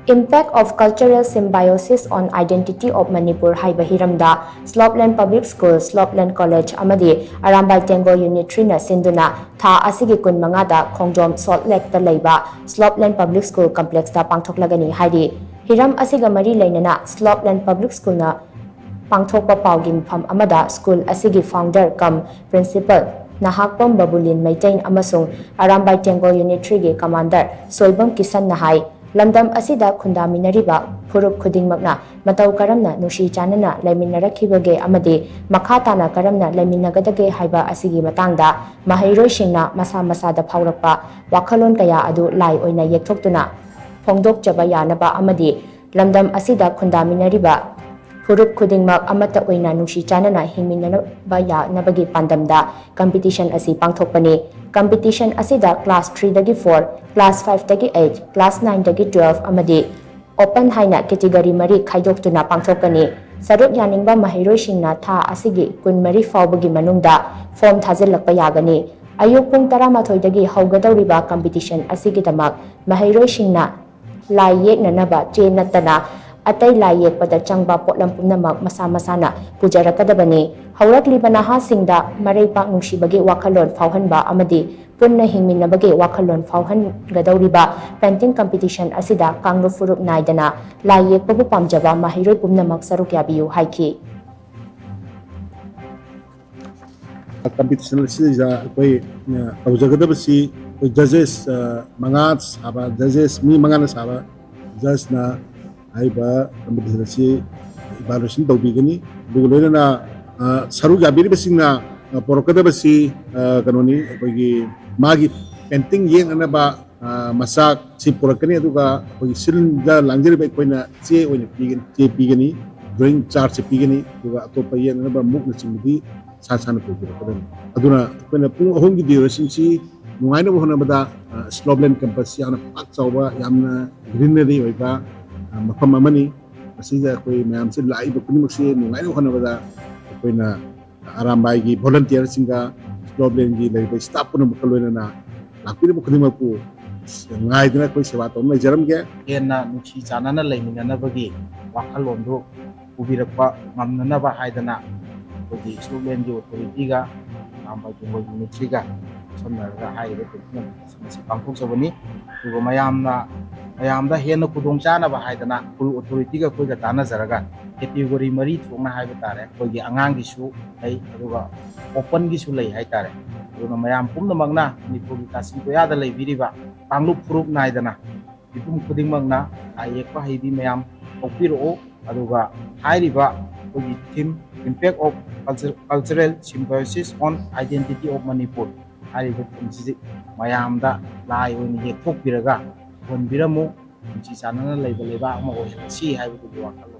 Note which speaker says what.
Speaker 1: Impact of cultural symbiosis on identity of Manipur HAIBA HIRAMda Slopeland Public School, Slopeland College AMADI ARAMBAI TENGGOL Unit 3 na SYNDUNA tha asigi kun mangada Khongjom Salt Lake da Leiba Slopeland Public School Complex da Pangthoklagani HAIRI HIRAM asiga mari lainana Slopeland Public School na Pangthokpa paugi mpham amada school asigi founder cum principal Nahakpam Babulin Maitain amasung ARAMBAI TENGGOL Unit 3 ge commander Soibam Kisan Nahai Lamdam asida khundaminariba phurup khudingmakna matau karamna nushi chanana laiminnarakibage amadi makha tana karamna laiminnagadage haiba asigi matangda mahairoi singna masa masada phaurakpa wakhalon kaya adu lai oina yekthokuna phongdokjaba yanaba amadi lamdam asida khundaminariba Phurup khudingmak amata oina nushi chanana hingminaba yanabagi pandamda competition asi pangthokpani competition asida class 3 dagi 4 class 5 dagi 8 class 9 dagi 12 amadi open haina category mari khaidoktuna pangthokani saruk yaningba mahairoi singna tha asigi kun mari faubagi manungda form thajilakpa yagani ayuk pung 12 dagi haugadawriba competition asigi damak mahairoi singna lai yeknanaba chenatana Atai layak pada changba potlam punamak masa-masana pujarakadabani haurakliba nahasingda maraipak nungsibagi wakhalon fauhanba amadi punna hingminabagi wakhalon fauhan gadawriba painting competition asida kanglu furup naidana layak pabu pamjaba mahiroi punamak saruk yabiyu haiki
Speaker 2: competition asida koi tawjagadabasi judges mangat saba judges mi mangana saba judges na HAIBA competition evaluation tawbigani dugulena saru yabiri basingna porokadabasi kanoni akogi magi painting yenganaba masak si porakani aduga akogi silda langjari bai koina che oina pigani drawing chart se pigani aduga atopa yenganaba mukna chimudi sana pugirakadan aduna koina pung ahom gi duration si nungaina bohonabada Slopeland campus yana pak chawba yamna greenery oiba mafam amani asida koi mayam se lai ba kuni makse nungai khona bada koi na arambai gi volunteer singa Slopeland gi lai ba staff pun makaloina na lakpiri ba kuni maku ngai dina koi sewa tom mai jaram ge
Speaker 3: hena nuchi chanana laiminana bagi wakhalon do ubirakpa ngamnana ba haidana koi Slopeland gi authority ga arambai TENGGOL Unit 3 ga somnaraga haire ko समस्या पांथोक सबनी दुगो मयामदा हेन खुदोंग चानबा हाइदना full authority का कोई ताना जरगा category मरी थोंना हाइबा तारे कोई आंगांग गिसु है अदुगा ओपन गिसु लई हाइ तारे दुना मयाम पुमना मंगना मणिपुर कासिं कोयादा लई बिरिबा पांगलु फुरुप नाइदना बिपुम खुदिंग मंगना आयेकपा हाइबी मयाम ओपिरो अदुगा हाइरिबा कोई theme impact of cultural symbiosis on identity of Manipur हाइरिबा थीमसि मयामदा लाई ओनि येथोक बिरगा होनबिरमु nuchi chanana leiba leba ama oisi haibatu wakalo